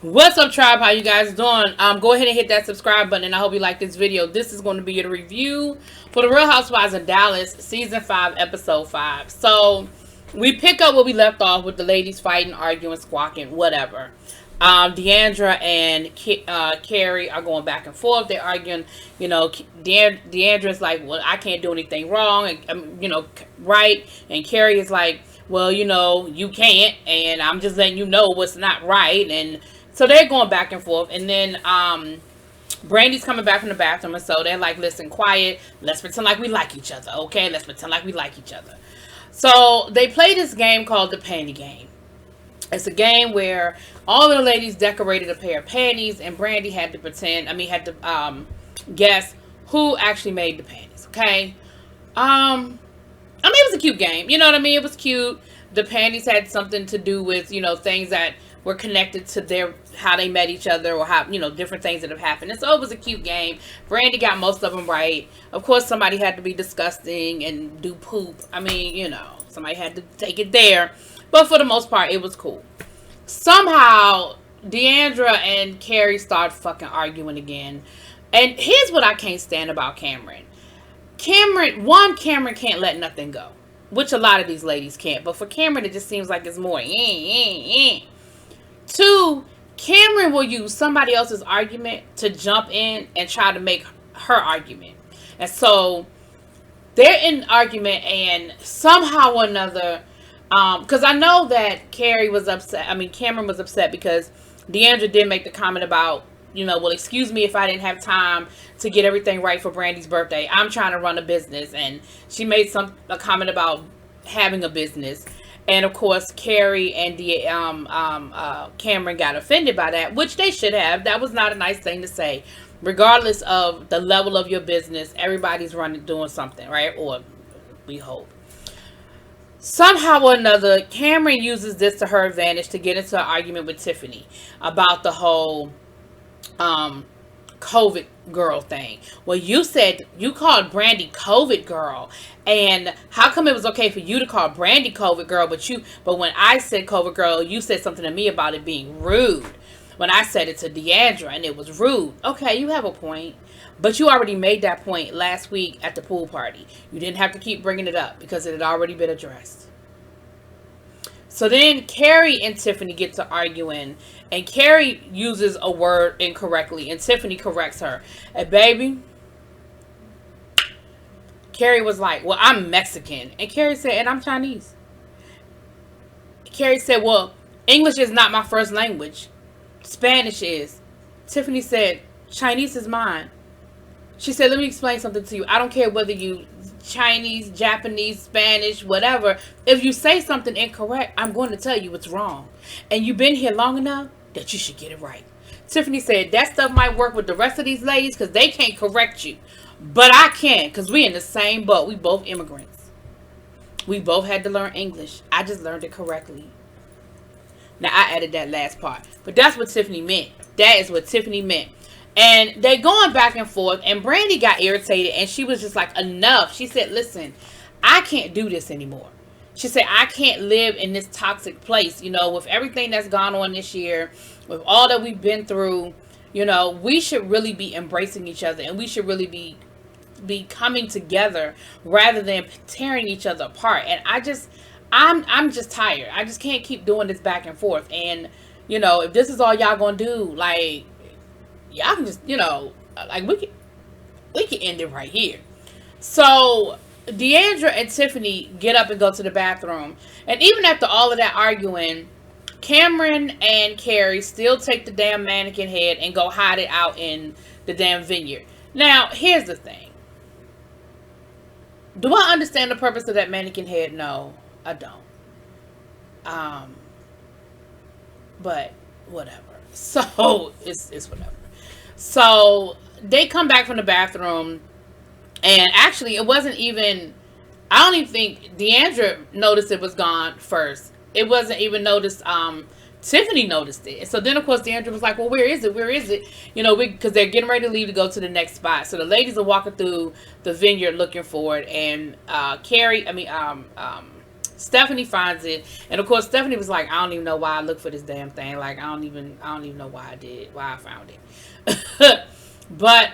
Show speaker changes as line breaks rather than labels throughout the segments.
What's up, tribe? How you guys doing? Go ahead and hit that subscribe button, and I hope you like this video. This is going to be a review for the Real Housewives of Dallas, season 5, episode 5. So we pick up where we left off with the ladies fighting, arguing, squawking, whatever. Deandra and Carrie are going back and forth. They're arguing. You know, Deandra's like, "Well, I can't do anything wrong," and right. And Carrie is like, "Well, you can't, and I'm just letting you know what's not right." And so they're going back and forth, and then Brandy's coming back from the bathroom, and so they're like, "Listen, quiet. Let's pretend like we like each other, okay? Let's pretend like we like each other." So they play this game called the Panty Game. It's a game where all of the ladies decorated a pair of panties, and Brandy had to guess who actually made the panties. Okay. It was a cute game. You know what I mean? It was cute. The panties had something to do with, things that were connected to how they met each other, or how, different things that have happened. And so it was a cute game. Brandy got most of them right. Of course, somebody had to be disgusting and do poop. Somebody had to take it there. But for the most part, it was cool. Somehow, Deandra and Carrie start fucking arguing again. And here's what I can't stand about Cameron. Cameron can't let nothing go, which a lot of these ladies can't. But for Cameron, it just seems like it's more. Two, Cameron will use somebody else's argument to jump in and try to make her argument. And so they're in an argument, and somehow or another, because I know that Cameron was upset because Deandra did make the comment about, well, excuse me if I didn't have time to get everything right for Brandy's birthday. I'm trying to run a business. And she made a comment about having a business. And of course, Carrie and Cameron got offended by that, which they should have. That was not a nice thing to say. Regardless of the level of your business, everybody's doing something, right? Or we hope. Somehow or another, Cameron uses this to her advantage to get into an argument with Tiffany about the whole COVID girl thing. Well, you said you called Brandy COVID girl, and how come it was okay for you to call Brandy COVID girl, but when I said COVID girl, you said something to me about it being rude when I said it to Deandra and it was rude. Okay, you have a point, but you already made that point last week at the pool party. You didn't have to keep bringing it up because it had already been addressed. So then Carrie and Tiffany get to arguing, and Carrie uses a word incorrectly, and Tiffany corrects her. And baby, Carrie was like, "Well, I'm Mexican." And Carrie said, "And I'm Chinese." Carrie said, "Well, English is not my first language. Spanish is." Tiffany said, "Chinese is mine." She said, "Let me explain something to you. I don't care whether you Chinese, Japanese, Spanish, whatever. If you say something incorrect, I'm going to tell you it's wrong. And you've been here long enough that you should get it right." Tiffany said, "That stuff might work with the rest of these ladies because they can't correct you. But I can, because we in the same boat. We both immigrants. We both had to learn English. I just learned it correctly." Now, I added that last part. But that's what Tiffany meant. That is what Tiffany meant. And they going back and forth, and Brandy got irritated, and she was just like, enough. She said, "Listen, I can't do this anymore." She said, "I can't live in this toxic place, with everything that's gone on this year, with all that we've been through. We should really be embracing each other, and we should really be coming together rather than tearing each other apart." And I'm just tired. I just can't keep doing this back and forth. And, if this is all y'all gonna do, like, y'all can just, we can end it right here. So Deandra and Tiffany get up and go to the bathroom. And even after all of that arguing, Cameron and Carrie still take the damn mannequin head and go hide it out in the damn vineyard. Now, here's the thing. Do I understand the purpose of that mannequin head? No, I don't. But whatever. So it's whatever. So they come back from the bathroom, and actually it wasn't even, I don't even think Deandra noticed it was gone first. It wasn't even noticed, Tiffany noticed it. So then of course Deandra was like, "Well, where is it? Where is it?" Because they're getting ready to leave to go to the next spot. So the ladies are walking through the vineyard looking for it, and Stephanie finds it, and of course Stephanie was like, I don't even know why I looked for this damn thing. Like I don't even know why I found it. But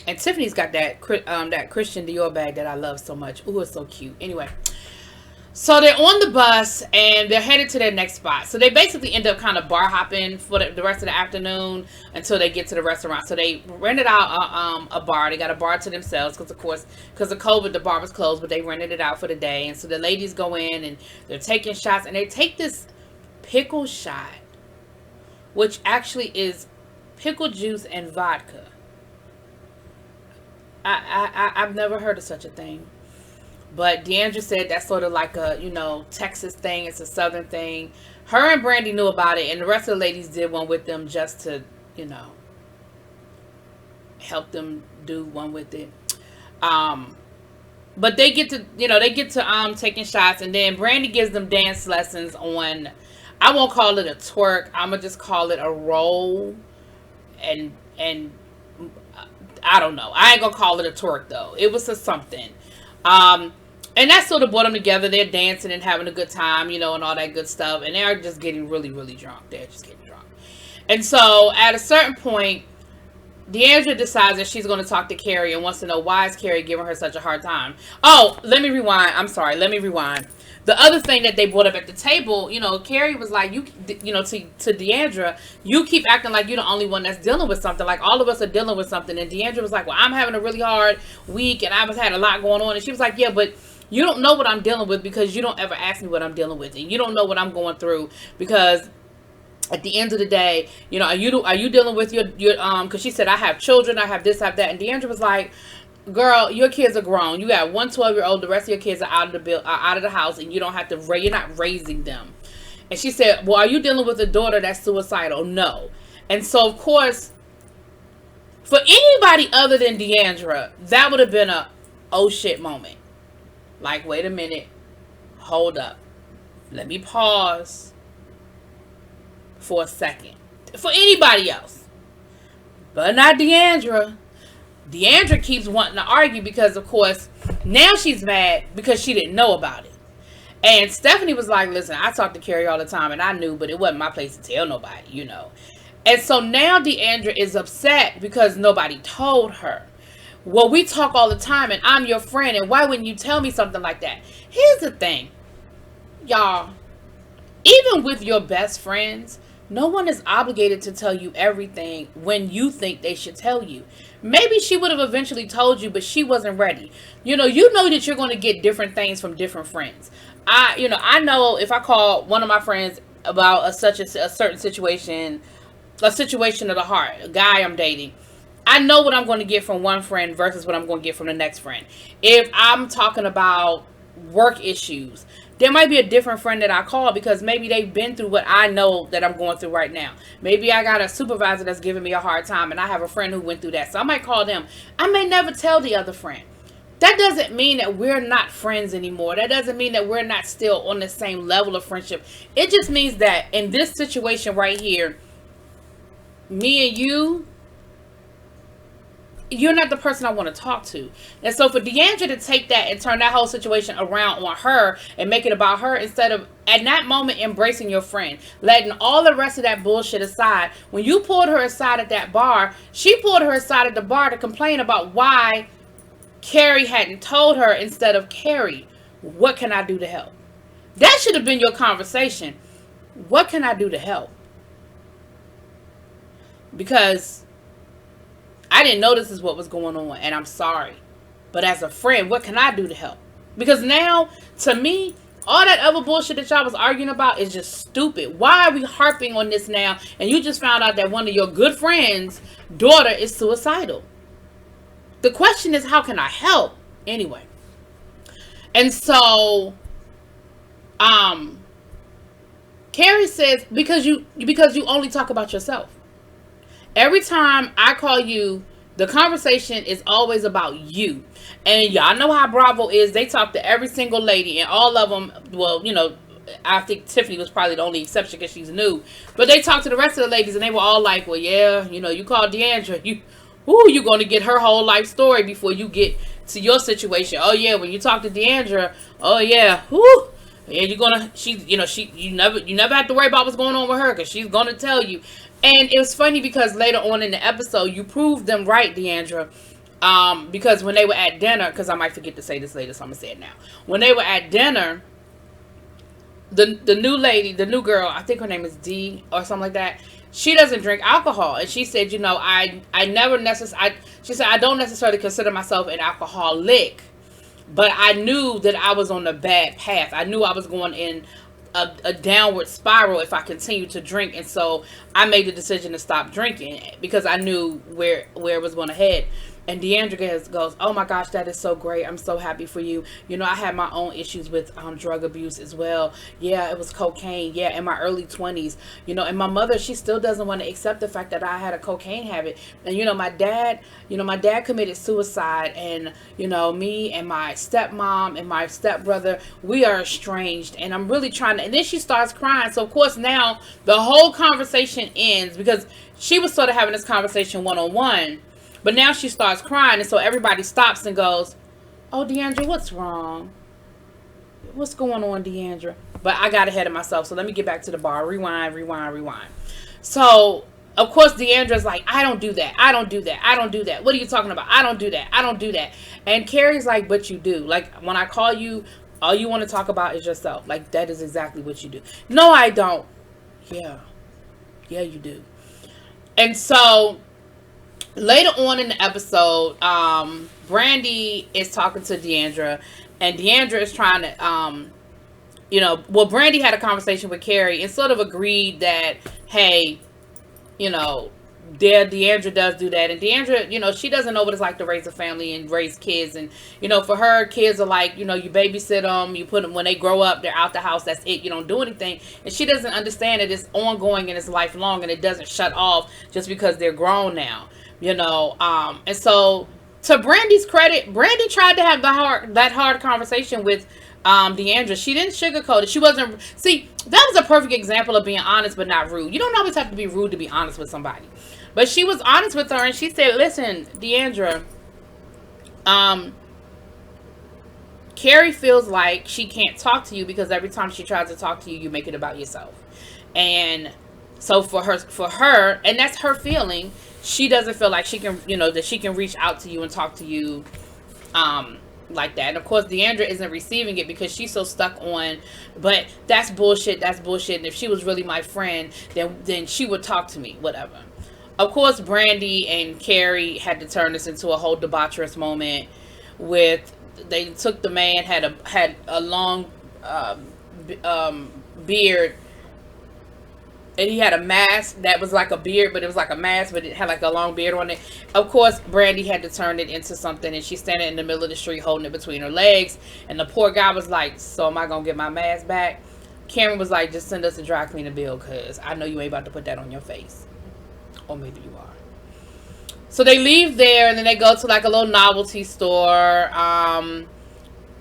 and Tiffany's got that Christian Dior bag that I love so much. Ooh, it's so cute. Anyway, so they're on the bus and they're headed to their next spot. So they basically end up kind of bar hopping for the rest of the afternoon until they get to the restaurant. So they rented out a bar. They got a bar to themselves because, of course, because of COVID, the bar was closed, but they rented it out for the day. And so the ladies go in and they're taking shots, and they take this pickle shot, which actually is pickle juice and vodka. I've never heard of such a thing. But Deandra said that's sort of like a, Texas thing. It's a Southern thing. Her and Brandy knew about it, and the rest of the ladies did one with them just to, help them do one with it. But they get to, taking shots, and then Brandy gives them dance lessons on, I won't call it a twerk. I'm going to just call it a roll. And I don't know. I ain't going to call it a twerk, though. It was a something. And that sort of brought them together. They're dancing and having a good time, and all that good stuff. And they're just getting really, really drunk. They're just getting drunk. And so at a certain point, Deandra decides that she's going to talk to Carrie and wants to know why is Carrie giving her such a hard time. Oh, let me rewind. I'm sorry. Let me rewind. The other thing that they brought up at the table, Carrie was like, to Deandra, you keep acting like you're the only one that's dealing with something. Like, all of us are dealing with something. And Deandra was like, well, I'm having a really hard week, and I've had a lot going on. And she was like, yeah, but you don't know what I'm dealing with because you don't ever ask me what I'm dealing with. And you don't know what I'm going through because at the end of the day, are you dealing with your because she said, I have children, I have this, I have that. And Deandra was like, girl, your kids are grown. You got one 12-year-old. The rest of your kids are out of the house, and you don't have to. You're not raising them. And she said, well, are you dealing with a daughter that's suicidal? No. And so, of course, for anybody other than Deandra, that would have been a oh shit moment. Like, wait a minute, hold up, let me pause for a second. For anybody else, but not Deandra. Deandra keeps wanting to argue because, of course, now she's mad because she didn't know about it. And Stephanie was like, listen, I talk to Carrie all the time, and I knew, but it wasn't my place to tell nobody, And so now Deandra is upset because nobody told her. Well, we talk all the time, and I'm your friend, and why wouldn't you tell me something like that? Here's the thing, y'all. Even with your best friends, no one is obligated to tell you everything when you think they should tell you. Maybe she would have eventually told you, but she wasn't ready. You know that you're going to get different things from different friends. I know if I call one of my friends about a certain situation, a situation of the heart, a guy I'm dating, I know what I'm going to get from one friend versus what I'm going to get from the next friend. If I'm talking about work issues, there might be a different friend that I call because maybe they've been through what I know that I'm going through right now. Maybe I got a supervisor that's giving me a hard time, and I have a friend who went through that. So I might call them. I may never tell the other friend. That doesn't mean that we're not friends anymore. That doesn't mean that we're not still on the same level of friendship. It just means that in this situation right here, me and you're not the person I want to talk to. And so for Deandra to take that and turn that whole situation around on her and make it about her instead of at that moment embracing your friend, letting all the rest of that bullshit aside. When you pulled her aside at that bar, she pulled her aside at the bar to complain about why Carrie hadn't told her instead of, Carrie, what can I do to help? That should have been your conversation. What can I do to help? Because I didn't know this is what was going on, and I'm sorry. But as a friend, what can I do to help? Because now, to me, all that other bullshit that y'all was arguing about is just stupid. Why are we harping on this now? And you just found out that one of your good friends' daughter is suicidal. The question is, how can I help? Anyway. And so, Carrie says, because you only talk about yourself. Every time I call you, the conversation is always about you. And y'all know how Bravo is. They talk to every single lady, and all of them, well, I think Tiffany was probably the only exception because she's new. But they talked to the rest of the ladies, and they were all like, well, yeah, you call Deandra. You're going to get her whole life story before you get to your situation. Oh yeah, when you talk to Deandra, oh yeah, whoo, yeah, you never have to worry about what's going on with her because she's gonna tell you. And it was funny because later on in the episode, you proved them right, Deandra. Because when they were at dinner, because I might forget to say this later, so I'm gonna say it now. When they were at dinner, the new lady, the new girl, I think her name is D or something like that. She doesn't drink alcohol, and she said, she said I don't necessarily consider myself an alcoholic, but I knew that I was on the bad path. I knew I was going in a downward spiral if I continued to drink, and so I made the decision to stop drinking because I knew where it was going to head. And Deandra goes, oh my gosh, that is so great. I'm so happy for you. I had my own issues with drug abuse as well. Yeah, it was cocaine. Yeah, in my early 20s. And my mother, she still doesn't want to accept the fact that I had a cocaine habit. And my dad committed suicide. And me and my stepmom and my stepbrother, we are estranged. And I'm really trying to. And then she starts crying. So of course now the whole conversation ends because she was sort of having this conversation one-on-one. But now she starts crying, and so everybody stops and goes, oh, Deandra, what's wrong? What's going on, Deandra? But I got ahead of myself, so let me get back to the bar. Rewind. So, of course, Deandra's like, I don't do that. What are you talking about? I don't do that. And Carrie's like, but you do. Like, when I call you, all you want to talk about is yourself. Like, that is exactly what you do. No, I don't. Yeah, you do. And so later on in the episode, Brandy is talking to Deandra, and Deandra is trying to, Brandy had a conversation with Carrie and sort of agreed that, hey, Deandra does do that. And Deandra, she doesn't know what it's like to raise a family and raise kids. And, for her, kids are like, you babysit them, you put them, when they grow up, they're out the house, that's it, you don't do anything. And she doesn't understand that it's ongoing and it's lifelong and it doesn't shut off just because they're grown now. And so to Brandy's credit, Brandy tried to have that hard conversation with Deandra. She didn't sugarcoat it. She wasn't. See, that was a perfect example of being honest but not rude. You don't always have to be rude to be honest with somebody. But she was honest with her, and she said, listen, Deandra, Carrie feels like she can't talk to you because every time she tries to talk to you, you make it about yourself. And so for her, and that's her feeling, she doesn't feel like she can, that she can reach out to you and talk to you like that. And of course, Deandra isn't receiving it because she's so stuck on, but that's bullshit. And if she was really my friend, then she would talk to me, whatever. Of course, Brandy and Carrie had to turn this into a whole debaucherous moment with, they took the man, had a long beard, and he had a mask that was like a beard, but it was like a mask, but it had like a long beard on it. Of course, Brandy had to turn it into something, and she's standing in the middle of the street holding it between her legs. And the poor guy was like, so am I going to get my mask back? Karen was like, just send us a dry cleaner bill, because I know you ain't about to put that on your face. Or maybe you are. So they leave there, and then they go to like a little novelty store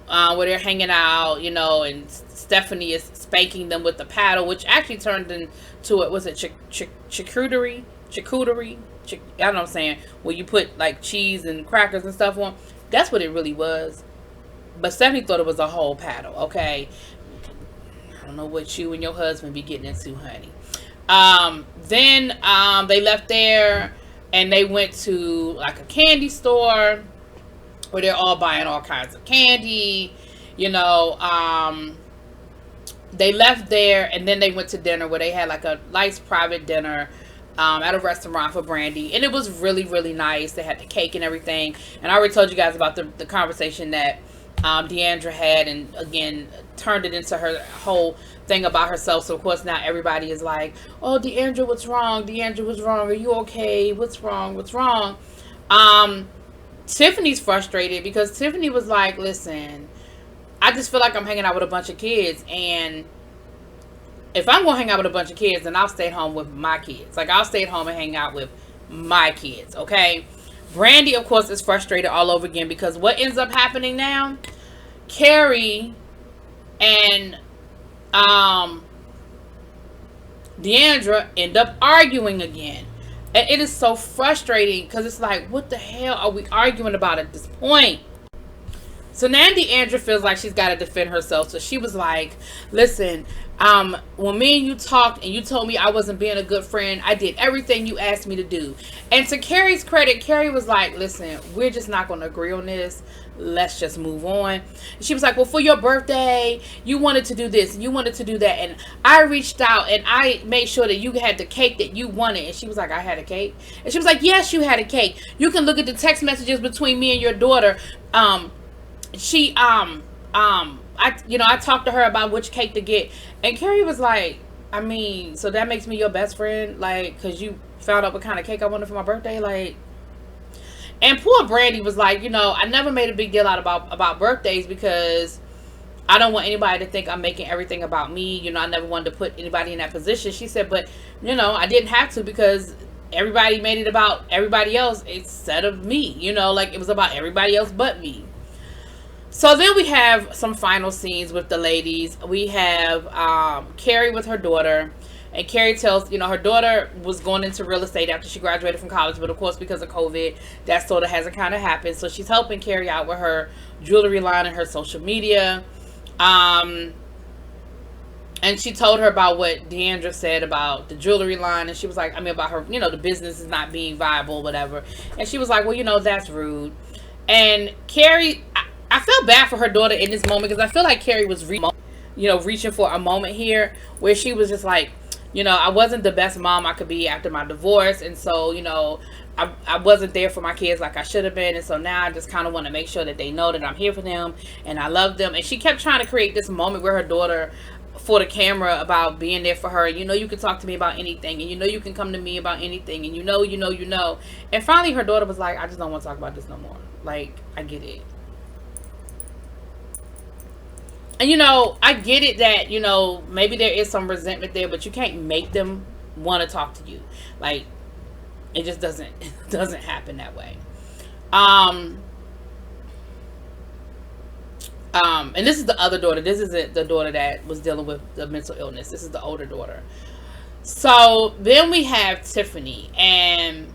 where they're hanging out, and Stephanie is spanking them with the paddle, which actually turned into it. Was it charcuterie? I don't know what I'm saying. Where you put like cheese and crackers and stuff on. That's what it really was. But Stephanie thought it was a whole paddle. Okay. I don't know what you and your husband be getting into, honey. Then they left there and they went to like a candy store where they're all buying all kinds of candy. They left there and then they went to dinner where they had like a nice private dinner at a restaurant for Brandy, and it was really, really nice. They had the cake and everything, and I already told you guys about the conversation that Deandra had, and again turned it into her whole thing about herself. So of course now everybody is like, oh, Deandra, what's wrong? Are you okay? What's wrong? Tiffany's frustrated because Tiffany was like, listen, I just feel like I'm hanging out with a bunch of kids, and if I'm going to hang out with a bunch of kids, then I'll stay at home with my kids. Like, I'll stay at home and hang out with my kids, okay? Brandy, of course, is frustrated all over again because what ends up happening now? Carrie and Deandra end up arguing again. And it is so frustrating because it's like, what the hell are we arguing about at this point? So now Deandra feels like she's got to defend herself. So she was like, listen, when me and you talked and you told me I wasn't being a good friend, I did everything you asked me to do. And to Carrie's credit, Carrie was like, listen, we're just not going to agree on this. Let's just move on. And she was like, well, for your birthday, you wanted to do this and you wanted to do that. And I reached out and I made sure that you had the cake that you wanted. And she was like, I had a cake? And she was like, yes, you had a cake. You can look at the text messages between me and your daughter. I talked to her about which cake to get, and Carrie was like, I mean, so that makes me your best friend, like, because you found out what kind of cake I wanted for my birthday, like. And poor Brandy was like, I never made a big deal out about birthdays because I don't want anybody to think I'm making everything about me. I never wanted to put anybody in that position. She said, but I didn't have to because everybody made it about everybody else instead of me. Like it was about everybody else but me. So then we have some final scenes with the ladies. We have Carrie with her daughter. And Carrie tells, her daughter was going into real estate after she graduated from college. But of course, because of COVID, that sort of hasn't kind of happened. So she's helping Carrie out with her jewelry line and her social media. And she told her about what Deandra said about the jewelry line. And she was like, about her, the business is not being viable, whatever. And she was like, well, that's rude. And Carrie... I feel bad for her daughter in this moment because I feel like Carrie was reaching for a moment here where she was just like, I wasn't the best mom I could be after my divorce. And so, I wasn't there for my kids like I should have been. And so now I just kind of want to make sure that they know that I'm here for them and I love them. And she kept trying to create this moment where her daughter for the camera about being there for her. You can talk to me about anything. And you can come to me about anything. And you know. And finally her daughter was like, I just don't want to talk about this no more. Like, I get it. And, I get it that, maybe there is some resentment there, but you can't make them want to talk to you. Like, it just doesn't happen that way. And this is the other daughter. This is the daughter that was dealing with the mental illness. This is the older daughter. So then we have Tiffany, and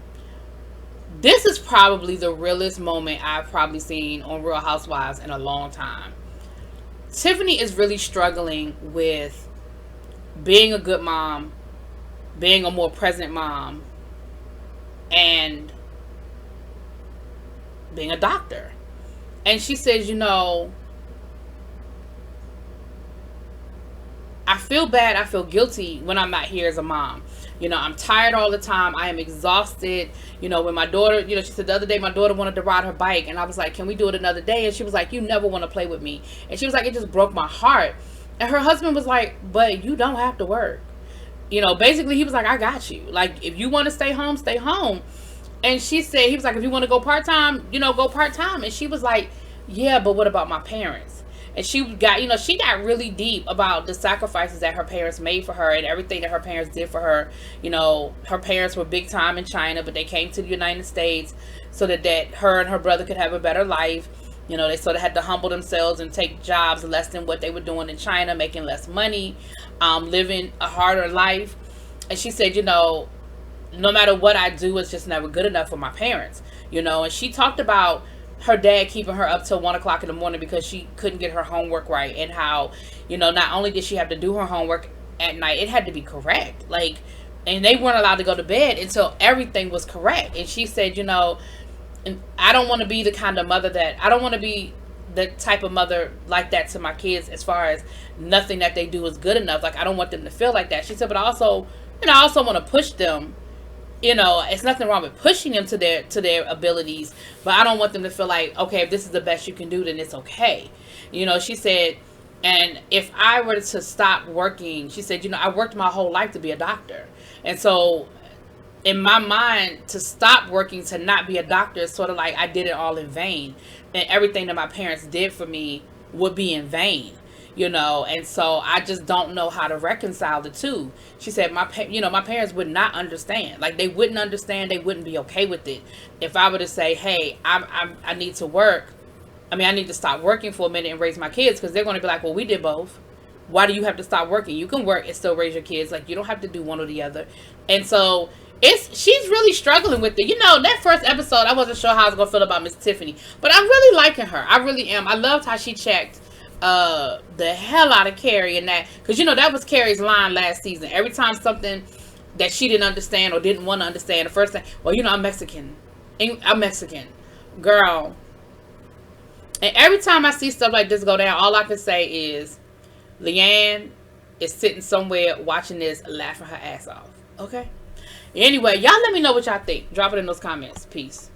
this is probably the realest moment I've probably seen on Real Housewives in a long time. Tiffany is really struggling with being a good mom, being a more present mom, and being a doctor. And she says, I feel bad, I feel guilty when I'm not here as a mom. I'm tired all the time. I am exhausted. When my daughter, she said the other day my daughter wanted to ride her bike. And I was like, can we do it another day? And she was like, you never want to play with me. And she was like, it just broke my heart. And her husband was like, but you don't have to work. Basically he was like, I got you. Like, if you want to stay home, stay home. And she said, he was like, if you want to go part-time, go part-time. And she was like, yeah, but what about my parents? And she got, she got really deep about the sacrifices that her parents made for her and everything that her parents did for her. Her parents were big time in China, but they came to the United States so that her and her brother could have a better life. They sort of had to humble themselves and take jobs less than what they were doing in China, making less money, living a harder life. And she said, no matter what I do, it's just never good enough for my parents. And she talked about her dad keeping her up till 1 o'clock in the morning because she couldn't get her homework right, and how not only did she have to do her homework at night, it had to be correct, like, and they weren't allowed to go to bed until everything was correct. And she said, and I don't want to be the kind of mother I don't want to be the type of mother like that to my kids, as far as nothing that they do is good enough. Like, I don't want them to feel like that. She said, but also I also want to push them. It's nothing wrong with pushing them to their abilities, but I don't want them to feel like, okay, if this is the best you can do, then it's okay. She said, and if I were to stop working, she said, I worked my whole life to be a doctor. And so in my mind, to stop working, to not be a doctor, is sort of like I did it all in vain. And everything that my parents did for me would be in vain. And so I just don't know how to reconcile the two. She said, my parents would not understand. Like, they wouldn't understand. They wouldn't be okay with it if I were to say, hey, I need to work. I need to stop working for a minute and raise my kids, because they're going to be like, well, we did both. Why do you have to stop working? You can work and still raise your kids. Like, you don't have to do one or the other. And so She's really struggling with it. You know, that first episode, I wasn't sure how I was gonna feel about Miss Tiffany, but I'm really liking her. I really am. I loved how she checked the hell out of Carrie in that, because you know that was Carrie's line last season. Every time something that she didn't understand or didn't want to understand, the first thing, well, you know, I'm Mexican. I'm Mexican, girl. And every time I see stuff like this go down, all I can say is, Leanne is sitting somewhere watching this, laughing her ass off. Okay. Anyway, y'all let me know what y'all think. Drop it in those comments. Peace.